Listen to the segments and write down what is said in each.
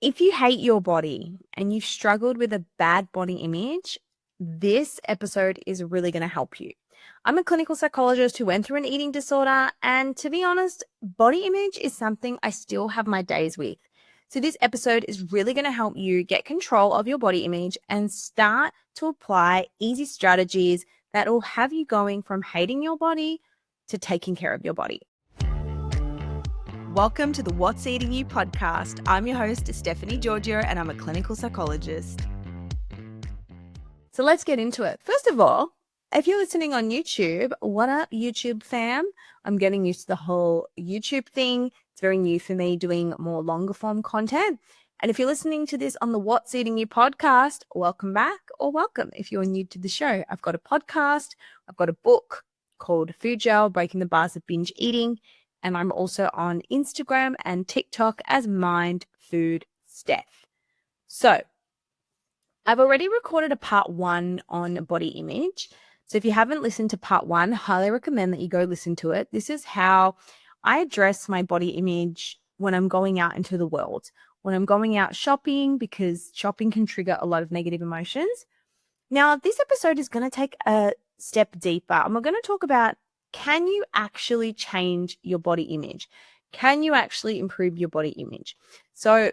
If you hate your body and you've struggled with a bad body image, this episode is really going to help you. I'm a clinical psychologist who went through an eating disorder, and to be honest, body image is something I still have my days with. So, this episode is really going to help you get control of your body image and start to apply easy strategies that will have you going from hating your body to taking care of your body. Welcome to the What's Eating You podcast. I'm your host, Stephanie Giorgio, and I'm a clinical psychologist. So let's get into it. First of all, if you're listening on YouTube, what up, YouTube fam? I'm getting used to the whole YouTube thing. It's very new for me doing more longer form content. And if you're listening to this on the What's Eating You podcast, welcome back or welcome if you're new to the show. I've got a podcast. I've got a book called Food Gel, Breaking the Bars of Binge Eating. And I'm also on Instagram and TikTok as Mind Food Steph. So I've already recorded a part 1 on body image. So if you haven't listened to part 1, highly recommend that you go listen to it. This is how I address my body image when I'm going out into the world, when I'm going out shopping, because shopping can trigger a lot of negative emotions. Now, this episode is going to take a step deeper, and we're going to talk about, can you actually change your body image? Can you actually improve your body image? So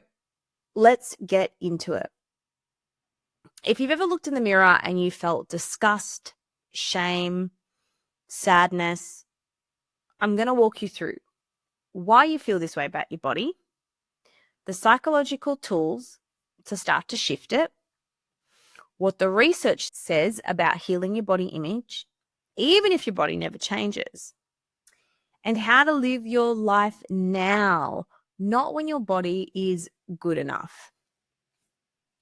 let's get into it. If you've ever looked in the mirror and you felt disgust, shame, sadness, I'm going to walk you through why you feel this way about your body, the psychological tools to start to shift it, what the research says about healing your body image, even if your body never changes, and how to live your life now, not when your body is good enough.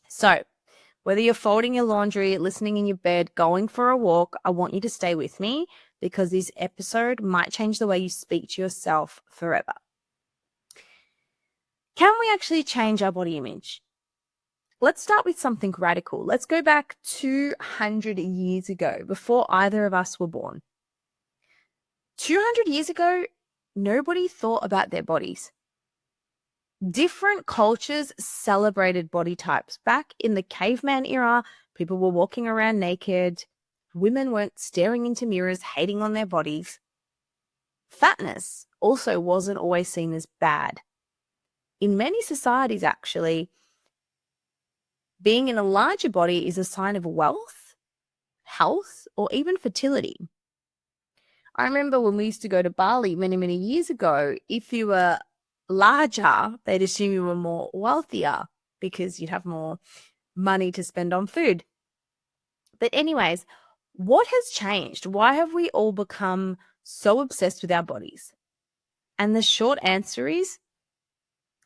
So, whether you're folding your laundry, listening in your bed, going for a walk, I want you to stay with me because this episode might change the way you speak to yourself forever. Can we actually change our body image? Let's start with something radical. Let's go back 200 years ago, before either of us were born. 200 years ago, nobody thought about their bodies. Different cultures celebrated body types. Back in the caveman era, people were walking around naked. Women weren't staring into mirrors, hating on their bodies. Fatness also wasn't always seen as bad. In many societies, actually, being in a larger body is a sign of wealth, health, or even fertility. I remember when we used to go to Bali many, many years ago, if you were larger, they'd assume you were more wealthier because you'd have more money to spend on food. But anyways, what has changed? Why have we all become so obsessed with our bodies? And the short answer is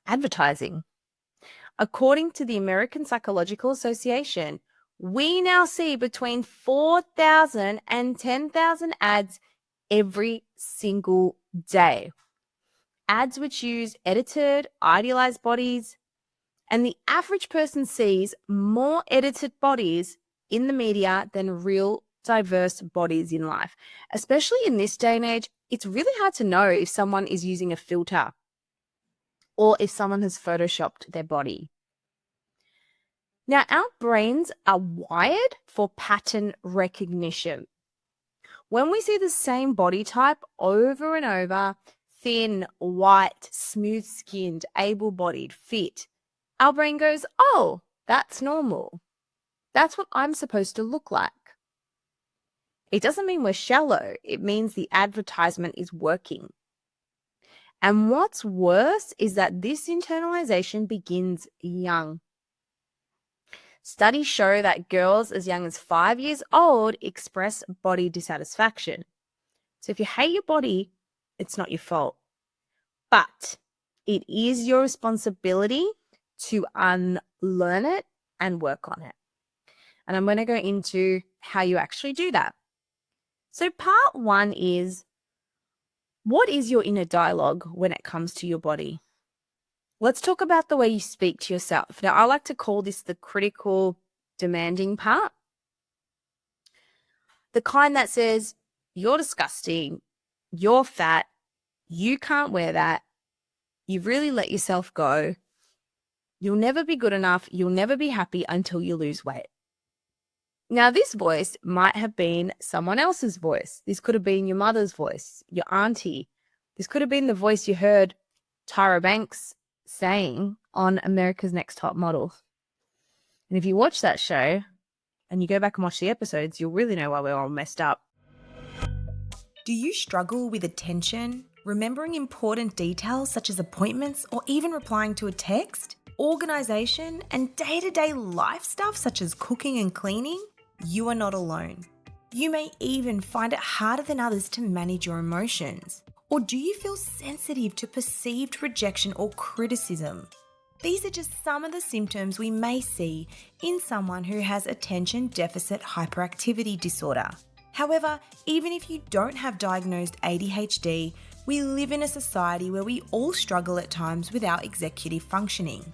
advertising. According to the American Psychological Association, we now see between 4,000 and 10,000 ads every single day. Ads which use edited, idealized bodies, and the average person sees more edited bodies in the media than real diverse bodies in life. Especially in this day and age, it's really hard to know if someone is using a filter or if someone has photoshopped their body. Now, our brains are wired for pattern recognition. When we see the same body type over and over, thin, white, smooth-skinned, able-bodied, fit, our brain goes, oh, that's normal. That's what I'm supposed to look like. It doesn't mean we're shallow. It means the advertisement is working. And what's worse is that this internalization begins young. Studies show that girls as young as 5 years old express body dissatisfaction. So if you hate your body, it's not your fault. But it is your responsibility to unlearn it and work on it. And I'm going to go into how you actually do that. So part 1 is, what is your inner dialogue when it comes to your body? Let's talk about the way you speak to yourself. Now, I like to call this the critical, demanding part. The kind that says, you're disgusting, you're fat, you can't wear that, you've really let yourself go, You'll never be good enough. You'll never be happy until you lose weight. Now, this voice might have been someone else's voice. This could have been your mother's voice, your auntie. This could have been the voice you heard Tyra Banks saying on America's Next Top Model. And if you watch that show and you go back and watch the episodes, you'll really know why we're all messed up. Do you struggle with attention, remembering important details such as appointments or even replying to a text? Organisation and day-to-day life stuff such as cooking and cleaning? You are not alone. You may even find it harder than others to manage your emotions. Or do you feel sensitive to perceived rejection or criticism? These are just some of the symptoms we may see in someone who has attention deficit hyperactivity disorder. However, even if you don't have diagnosed ADHD, we live in a society where we all struggle at times with our executive functioning.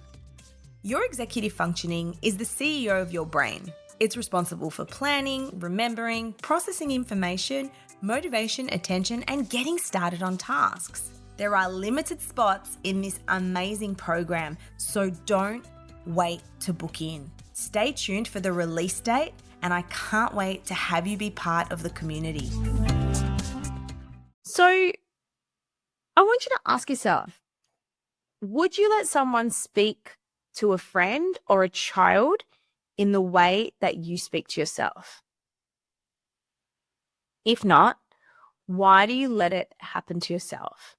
Your executive functioning is the CEO of your brain. It's responsible for planning, remembering, processing information, motivation, attention, and getting started on tasks. There are limited spots in this amazing program, so don't wait to book in. Stay tuned for the release date, and I can't wait to have you be part of the community. So I want you to ask yourself, would you let someone speak to a friend or a child in the way that you speak to yourself? If not, why do you let it happen to yourself?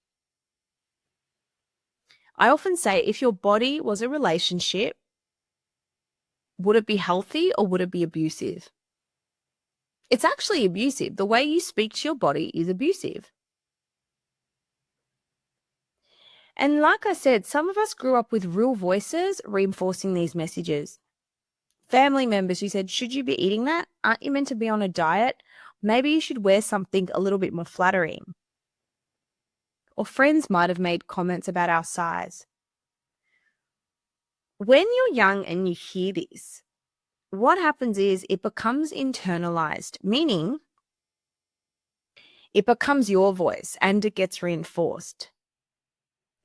I often say, if your body was a relationship, would it be healthy or would it be abusive? It's actually abusive. The way you speak to your body is abusive. And like I said, some of us grew up with real voices reinforcing these messages. Family members who said, should you be eating that? Aren't you meant to be on a diet? Maybe you should wear something a little bit more flattering. Or friends might have made comments about our size. When you're young and you hear this, what happens is it becomes internalized, meaning it becomes your voice and it gets reinforced.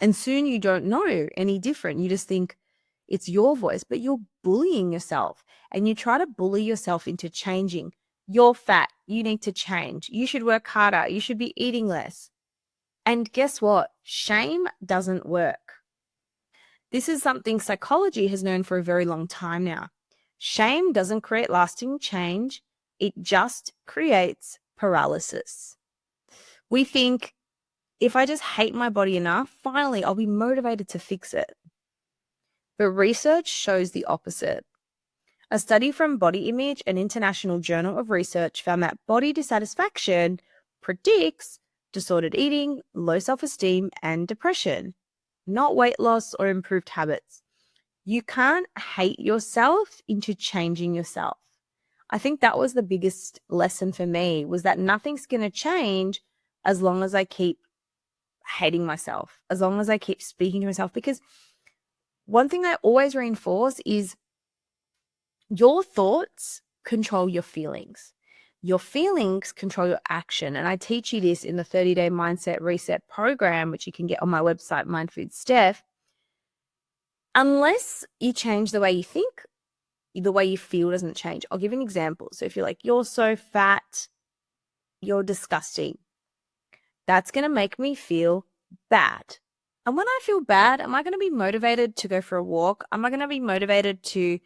And soon you don't know any different. You just think it's your voice, but you're bullying yourself and you try to bully yourself into changing. You're fat. You need to change. You should work harder. You should be eating less. And guess what? Shame doesn't work. This is something psychology has known for a very long time now. Shame doesn't create lasting change. It just creates paralysis. We think, if I just hate my body enough, finally I'll be motivated to fix it. But research shows the opposite. A study from Body Image, an international journal of research, found that body dissatisfaction predicts disordered eating, low self-esteem, and depression, not weight loss or improved habits. You can't hate yourself into changing yourself. I think that was the biggest lesson for me, was that nothing's going to change as long as I keep hating myself, as long as I keep speaking to myself. Because one thing I always reinforce is your thoughts control your feelings. Your feelings control your action. And I teach you this in the 30-day mindset reset program, which you can get on my website, Mind Food Steph. Unless you change the way you think, the way you feel doesn't change. I'll give you an example. So if you're like, you're so fat, you're disgusting, that's going to make me feel bad. And when I feel bad, am I going to be motivated to go for a walk? Am I going to be motivated to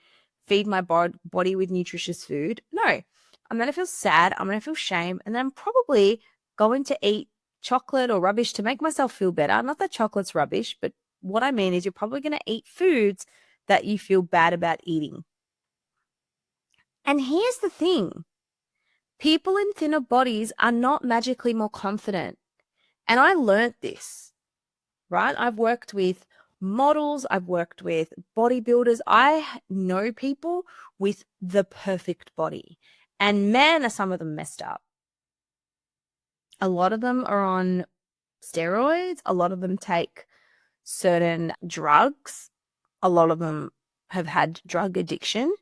feed my body with nutritious food? No. I'm going to feel sad. I'm going to feel shame. And then I'm probably going to eat chocolate or rubbish to make myself feel better. Not that chocolate's rubbish, but what I mean is you're probably going to eat foods that you feel bad about eating. And here's the thing. People in thinner bodies are not magically more confident. And I learned this, right? I've worked with models. I've worked with bodybuilders. I know people with the perfect body. And man, are some of them messed up. A lot of them are on steroids. A lot of them take certain drugs. A lot of them have had drug addiction.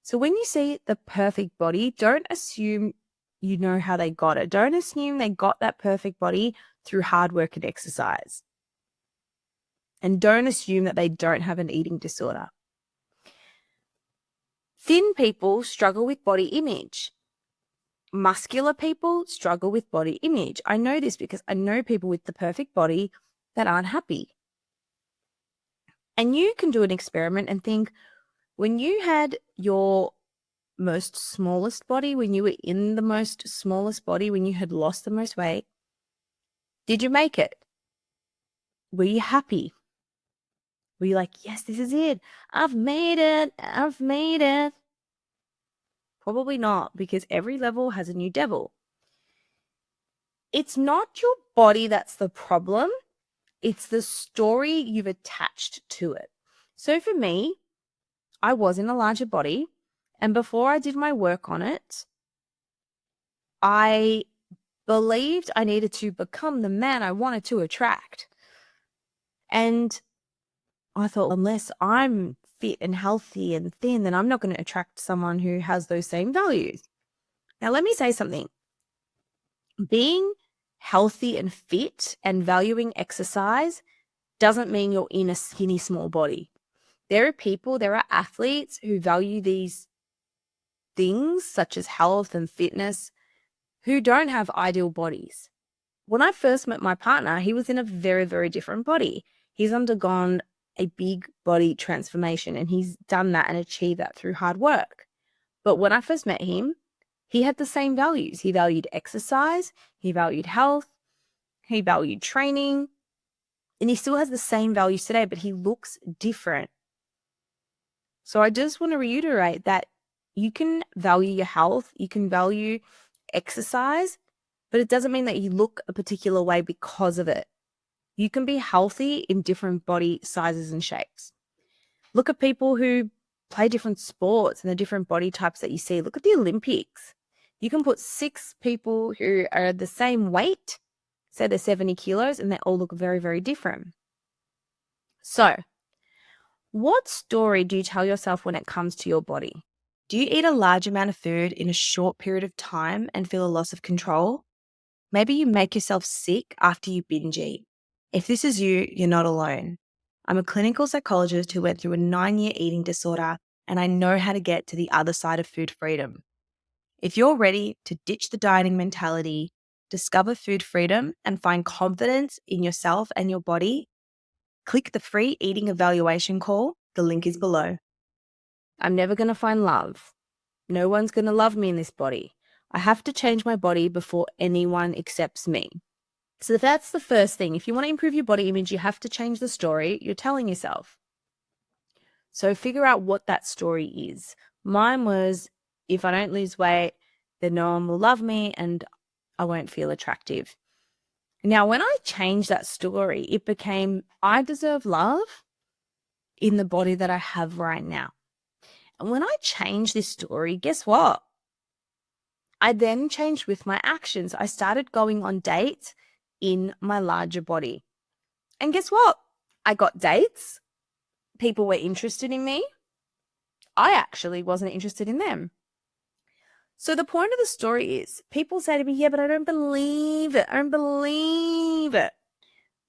So when you see the perfect body, don't assume you know how they got it. Don't assume they got that perfect body through hard work and exercise. And don't assume that they don't have an eating disorder. Thin people struggle with body image. Muscular people struggle with body image. I know this because I know people with the perfect body that aren't happy. And you can do an experiment and think, when you had your most smallest body, when you were in the most smallest body, when you had lost the most weight, did you make it? Were you happy? Were you like, yes, this is it. I've made it. I've made it. Probably not, because every level has a new devil. It's not your body that's the problem. It's the story you've attached to it. So for me, I was in a larger body, and before I did my work on it, I believed I needed to become the man I wanted to attract. And I thought, unless I'm fit and healthy and thin, then I'm not going to attract someone who has those same values. Now, let me say something. Being healthy and fit and valuing exercise doesn't mean you're in a skinny, small body. There are athletes who value these things such as health and fitness who don't have ideal bodies. When I first met my partner, he was in a very, very different body. He's undergone a big body transformation, and he's done that and achieved that through hard work. But when I first met him, he had the same values. He valued exercise, he valued health, he valued training, and he still has the same values today, but he looks different. So I just want to reiterate that you can value your health, you can value exercise, but it doesn't mean that you look a particular way because of it. You can be healthy in different body sizes and shapes. Look at people who play different sports and the different body types that you see. Look at the Olympics. You can put 6 people who are the same weight, say they're 70 kilos, and they all look very, very different. So, what story do you tell yourself when it comes to your body? Do you eat a large amount of food in a short period of time and feel a loss of control? Maybe you make yourself sick after you binge eat. If this is you, you're not alone. I'm a clinical psychologist who went through a 9-year eating disorder, and I know how to get to the other side of food freedom. If you're ready to ditch the dieting mentality, discover food freedom, and find confidence in yourself and your body, click the free eating evaluation call. The link is below. I'm never going to find love. No one's going to love me in this body. I have to change my body before anyone accepts me. So that's the first thing. If you want to improve your body image, you have to change the story you're telling yourself. So figure out what that story is. Mine was, if I don't lose weight, then no one will love me and I won't feel attractive. Now, when I changed that story, it became, I deserve love in the body that I have right now. And when I changed this story, guess what? I then changed with my actions. I started going on dates in my larger body. And guess what? I got dates. People were interested in me. I actually wasn't interested in them. So the point of the story is, people say to me, yeah, but I don't believe it. I don't believe it.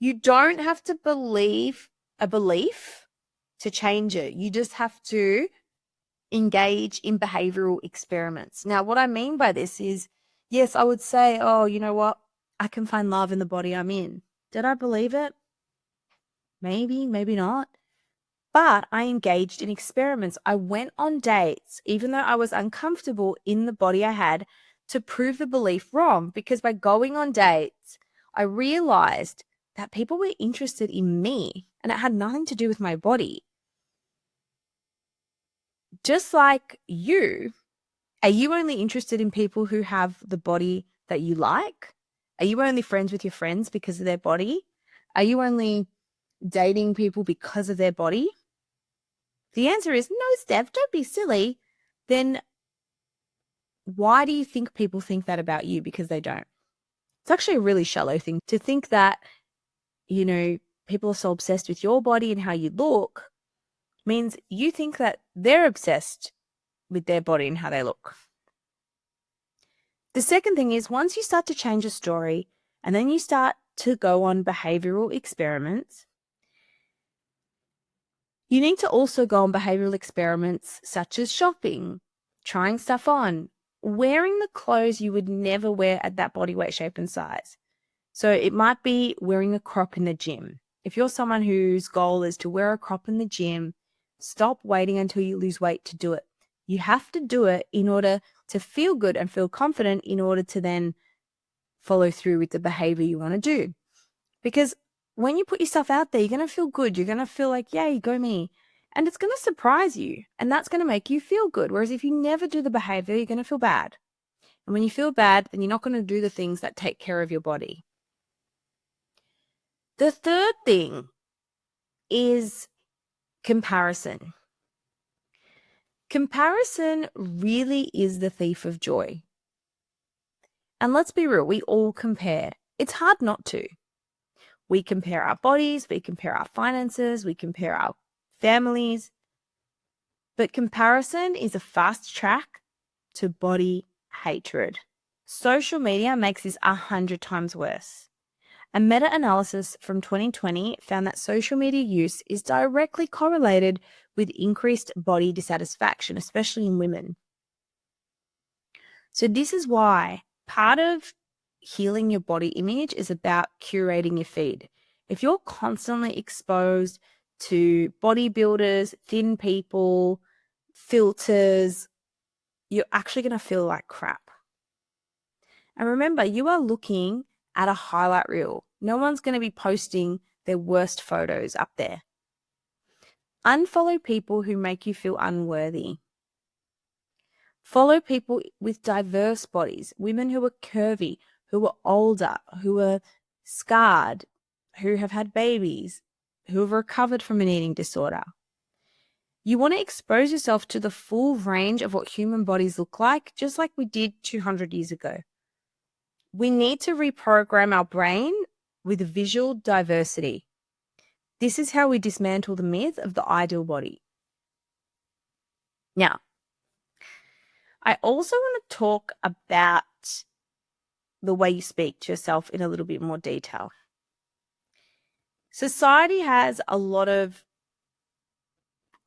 You don't have to believe a belief to change it. You just have to engage in behavioral experiments. Now, what I mean by this is, yes, I would say, oh, you know what? I can find love in the body I'm in. Did I believe it? Maybe, maybe not. But I engaged in experiments. I went on dates, even though I was uncomfortable in the body I had, to prove the belief wrong. Because by going on dates, I realized that people were interested in me and it had nothing to do with my body. Just like you, are you only interested in people who have the body that you like? Are you only friends with your friends because of their body? Are you only dating people because of their body? The answer is no, Steph, don't be silly. Then why do you think people think that about you? Because they don't. It's actually a really shallow thing to think that, you know, people are so obsessed with your body and how you look means you think that they're obsessed with their body and how they look. The second thing is, once you start to change a story and then you start to go on behavioral experiments, You need to also go on behavioral experiments such as shopping, trying stuff on, wearing the clothes you would never wear at that body weight, shape, and size. So it might be wearing a crop in the gym. If you're someone whose goal is to wear a crop in the gym, stop waiting until you lose weight to do it. You have to do it in order to feel good and feel confident in order to then follow through with the behavior you want to do. Because when you put yourself out there, you're going to feel good. You're going to feel like, yay, go me. And it's going to surprise you. And that's going to make you feel good. Whereas if you never do the behavior, you're going to feel bad. And when you feel bad, then you're not going to do the things that take care of your body. The third thing is comparison. Comparison really is the thief of joy. And let's be real, we all compare. It's hard not to. We compare our bodies, we compare our finances, we compare our families. But comparison is a fast track to body hatred. Social media makes this 100 times worse. A meta-analysis from 2020 found that social media use is directly correlated with increased body dissatisfaction, especially in women. So this is why part of healing your body image is about curating your feed. If you're constantly exposed to bodybuilders, thin people, filters, you're actually going to feel like crap. And remember, you are looking at a highlight reel. No one's going to be posting their worst photos up there. Unfollow people who make you feel unworthy. Follow people with diverse bodies, women who are curvy, who are older, who are scarred, who have had babies, who have recovered from an eating disorder. You want to expose yourself to the full range of what human bodies look like, just like we did 200 years ago. We need to reprogram our brain with visual diversity. This is how we dismantle the myth of the ideal body. Now, I also want to talk about the way you speak to yourself in a little bit more detail. Society has a lot of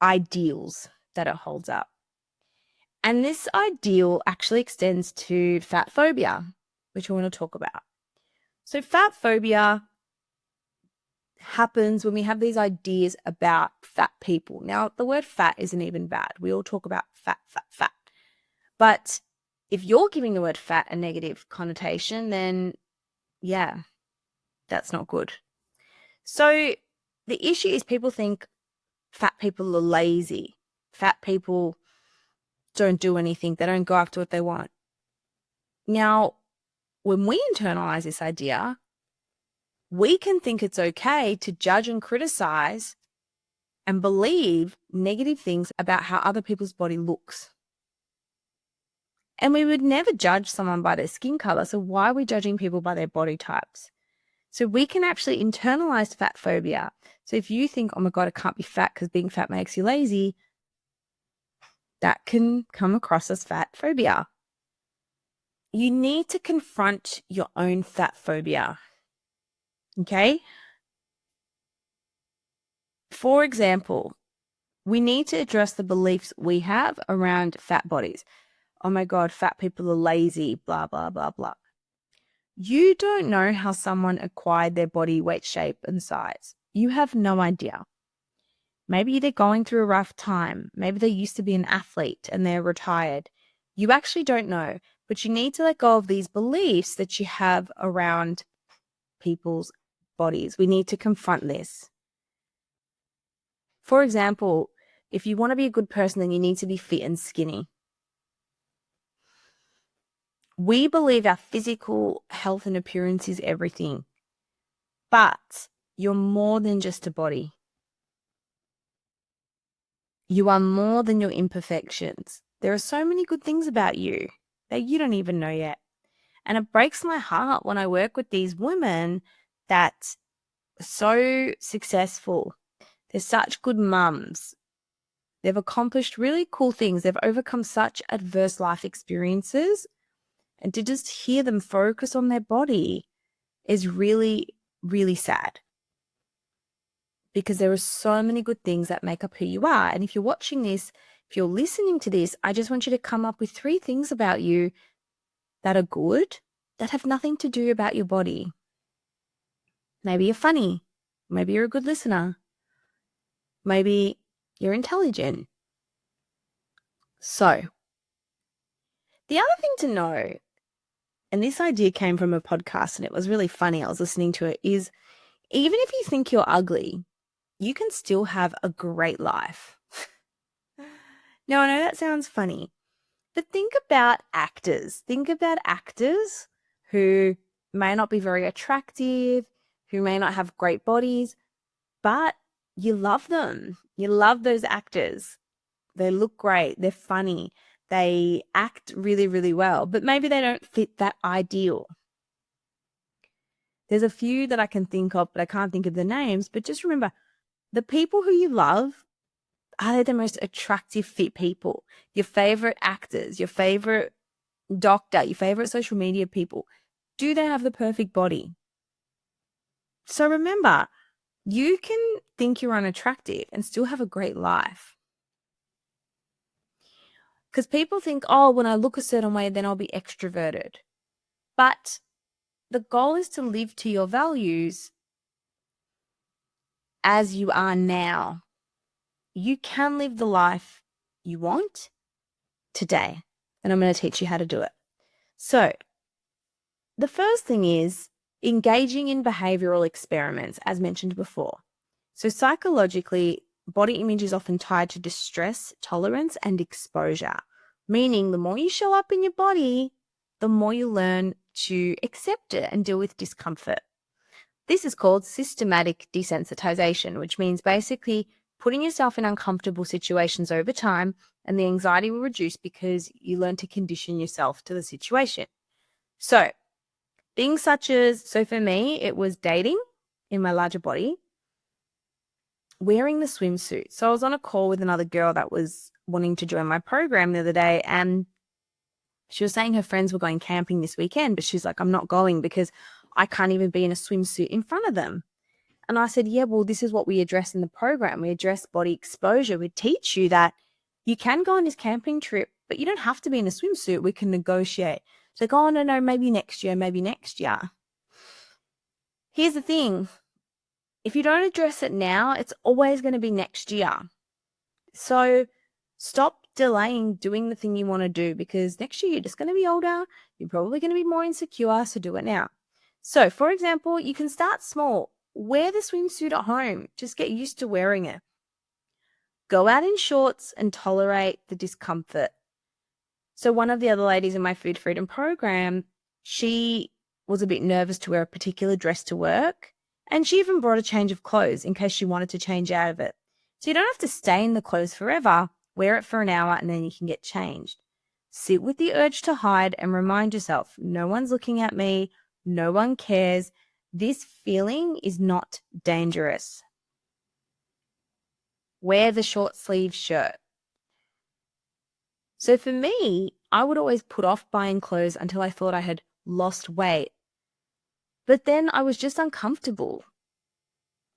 ideals that it holds up. And this ideal actually extends to fat phobia, which I want to talk about. So fat phobia happens when we have these ideas about fat people. Now, the word fat isn't even bad. We all talk about fat, fat, fat. But if you're giving the word fat a negative connotation, then yeah, that's not good. So the issue is people think fat people are lazy. Fat people don't do anything. They don't go after what they want. Now, when we internalize this idea, we can think it's okay to judge and criticize and believe negative things about how other people's body looks. And we would never judge someone by their skin color. So why are we judging people by their body types? So we can actually internalize fat phobia. So if you think, oh my God, I can't be fat because being fat makes you lazy, that can come across as fat phobia. You need to confront your own fat phobia. Okay? For example, we need to address the beliefs we have around fat bodies. Oh my God, fat people are lazy, blah, blah, blah, blah. You don't know how someone acquired their body weight, shape, and size. You have no idea. Maybe they're going through a rough time. Maybe they used to be an athlete and they're retired. You actually don't know, but you need to let go of these beliefs that you have around people's bodies. We need to confront this. For example, if you want to be a good person, then you need to be fit and skinny. We believe our physical health and appearance is everything, but you're more than just a body. You are more than your imperfections. There are so many good things about you that you don't even know yet. And it breaks my heart when I work with these women that are so successful. They're such good mums. They've accomplished really cool things. They've overcome such adverse life experiences. And to just hear them focus on their body is really, really sad. because there are so many good things that make up who you are. And if you're watching this, if you're listening to this, I just want you to come up with 3 things about you that are good, that have nothing to do about your body. Maybe you're funny. Maybe you're a good listener. Maybe you're intelligent. So, the other thing to know, and this idea came from a podcast and it was really funny, I was listening to it, is even if you think you're ugly, you can still have a great life. Now, I know that sounds funny, but think about actors. Think about actors who may not be very attractive, who may not have great bodies, but you love them. You love those actors. They look great. They're funny. They act really, really well, but maybe they don't fit that ideal. There's a few that I can think of, but I can't think of the names. But just remember, the people who you love, are they the most attractive, fit people? Your favorite actors, your favorite doctor, your favorite social media people, do they have the perfect body? So remember, you can think you're unattractive and still have a great life. Because people think, oh, when I look a certain way, then I'll be extroverted. But the goal is to live to your values as you are now. You can live the life you want today. And I'm going to teach you how to do it. So the first thing is engaging in behavioural experiments, as mentioned before. So psychologically, body image is often tied to distress, tolerance, and exposure, meaning the more you show up in your body, the more you learn to accept it and deal with discomfort. This is called systematic desensitization, which means basically putting yourself in uncomfortable situations over time, and the anxiety will reduce because you learn to condition yourself to the situation. So things such as, so for me, it was dating in my larger body, wearing the swimsuit. So I was on a call with another girl that was wanting to join my program the other day, and she was saying her friends were going camping this weekend, but she's like, I'm not going because I can't even be in a swimsuit in front of them. And I said, yeah, well, this is what we address in the program. We address body exposure. We teach you that you can go on this camping trip, but you don't have to be in a swimsuit. We can negotiate. It's like, oh, no, maybe next year, maybe next year. Here's the thing. If you don't address it now, it's always going to be next year. So stop delaying doing the thing you want to do, because next year you're just going to be older. You're probably going to be more insecure. So do it now. So, for example, you can start small. Wear the swimsuit at home. Just get used to wearing it. Go out in shorts and tolerate the discomfort. So one of the other ladies in my food freedom program, she was a bit nervous to wear a particular dress to work, and she even brought a change of clothes in case she wanted to change out of it. So you don't have to stay in the clothes forever. Wear it for an hour and then you can get changed. Sit with the urge to hide and remind yourself, no one's looking at me. No one cares. This feeling is not dangerous. Wear the short sleeve shirt. So for me, I would always put off buying clothes until I thought I had lost weight. But then I was just uncomfortable.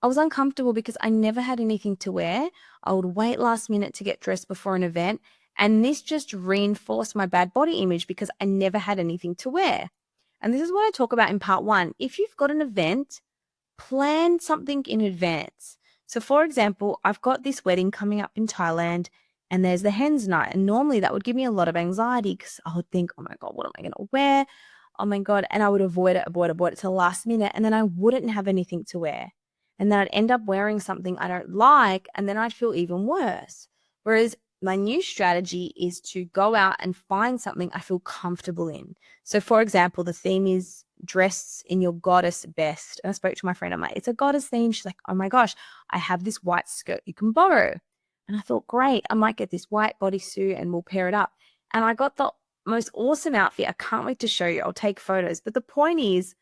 I was uncomfortable because I never had anything to wear. I would wait last minute to get dressed before an event. And this just reinforced my bad body image because I never had anything to wear. And this is what I talk about in part 1. If you've got an event, plan something in advance. So for example, I've got this wedding coming up in Thailand and there's the hens night. And normally that would give me a lot of anxiety because I would think, oh my God, what am I going to wear? Oh my God. And I would avoid it to the last minute. And then I wouldn't have anything to wear. And then I'd end up wearing something I don't like. And then I'd feel even worse. Whereas my new strategy is to go out and find something I feel comfortable in. So for example, the theme is dress in your goddess best. And I spoke to my friend, I'm like, it's a goddess theme. She's like, oh my gosh, I have this white skirt you can borrow. And I thought, great, I might get this white bodysuit and we'll pair it up. And I got the most awesome outfit. I can't wait to show you. I'll take photos. But the point is,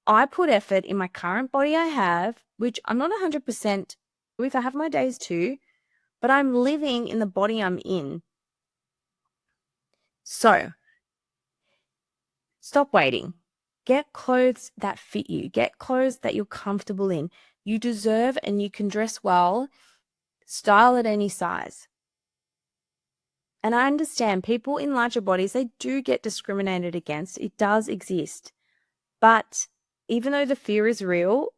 I put effort in my current body I have, which I'm not 100% with. I have my days too, but I'm living in the body I'm in. So stop waiting. Get clothes that fit you. Get clothes that you're comfortable in. You deserve and you can dress well, style at any size. And I understand people in larger bodies, they do get discriminated against. It does exist. But even though the fear is real,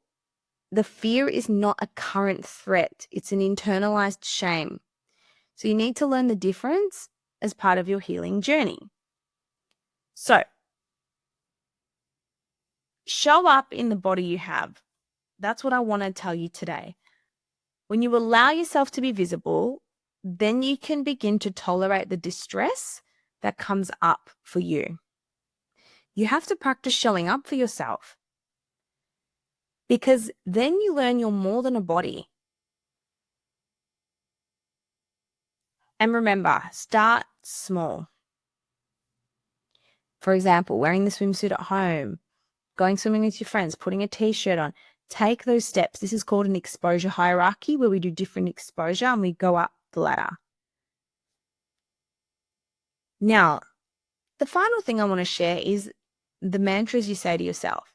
the fear is not a current threat. It's an internalized shame. So you need to learn the difference as part of your healing journey. So, show up in the body you have. That's what I want to tell you today. When you allow yourself to be visible, then you can begin to tolerate the distress that comes up for you. You have to practice showing up for yourself, because then you learn you're more than a body. And remember, start small. For example, wearing the swimsuit at home, going swimming with your friends, putting a t-shirt on. Take those steps. This is called an exposure hierarchy, where we do different exposure and we go up the ladder. Now, the final thing I want to share is the mantras you say to yourself.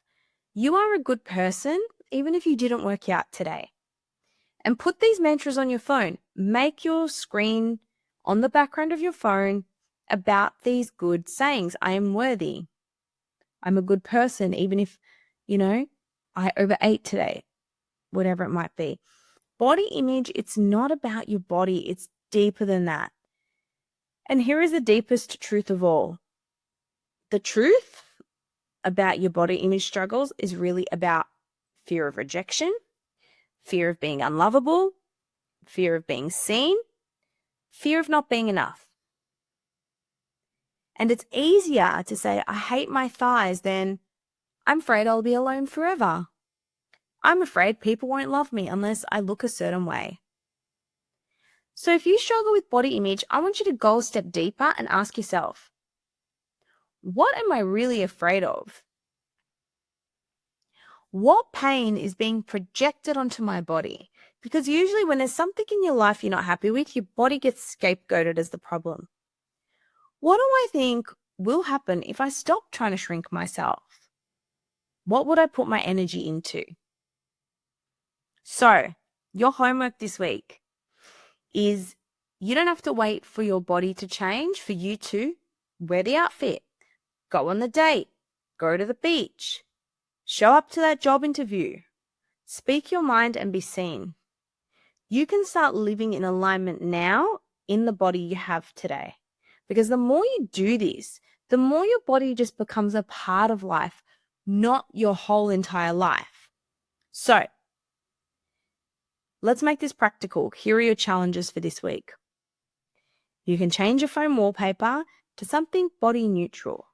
You are a good person, even if you didn't work out today. And put these mantras on your phone. Make your screen on the background of your phone about these good sayings. I am worthy. I'm a good person, even if, I overate today, whatever it might be. Body image, it's not about your body. It's deeper than that. And here is the deepest truth of all. The truth about your body image struggles is really about fear of rejection, fear of being unlovable, fear of being seen, fear of not being enough. And it's easier to say, I hate my thighs, than I'm afraid I'll be alone forever. I'm afraid people won't love me unless I look a certain way. So if you struggle with body image, I want you to go a step deeper and ask yourself, what am I really afraid of? What pain is being projected onto my body? Because usually when there's something in your life you're not happy with, your body gets scapegoated as the problem. What do I think will happen if I stop trying to shrink myself? What would I put my energy into? So, your homework this week is you don't have to wait for your body to change for you to wear the outfit, go on the date, go to the beach, show up to that job interview, speak your mind and be seen. You can start living in alignment now in the body you have today. Because the more you do this, the more your body just becomes a part of life, not your whole entire life. So, let's make this practical. Here are your challenges for this week. You can change your phone wallpaper to something body neutral.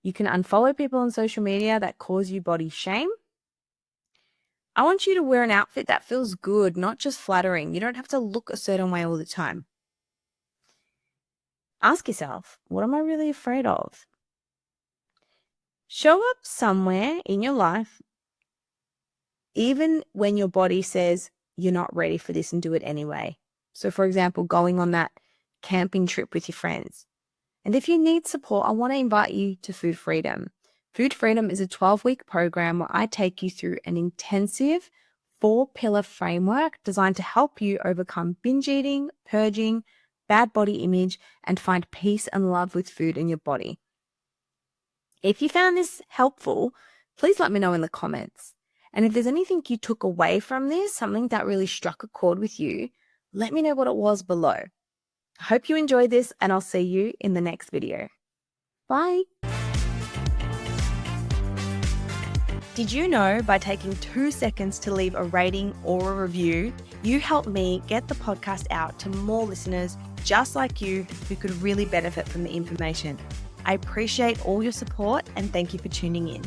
You can unfollow people on social media that cause you body shame. I want you to wear an outfit that feels good, not just flattering. You don't have to look a certain way all the time. Ask yourself, what am I really afraid of? Show up somewhere in your life, even when your body says you're not ready for this, and do it anyway. So for example, going on that camping trip with your friends. And if you need support, I want to invite you to Food Freedom. Food Freedom is a 12-week program where I take you through an intensive 4-pillar framework designed to help you overcome binge eating, purging, bad body image, and find peace and love with food in your body. If you found this helpful, please let me know in the comments. And if there's anything you took away from this, something that really struck a chord with you, let me know what it was below. I hope you enjoyed this, and I'll see you in the next video. Bye. Did you know by taking 2 seconds to leave a rating or a review, you help me get the podcast out to more listeners just like you who could really benefit from the information? I appreciate all your support and thank you for tuning in.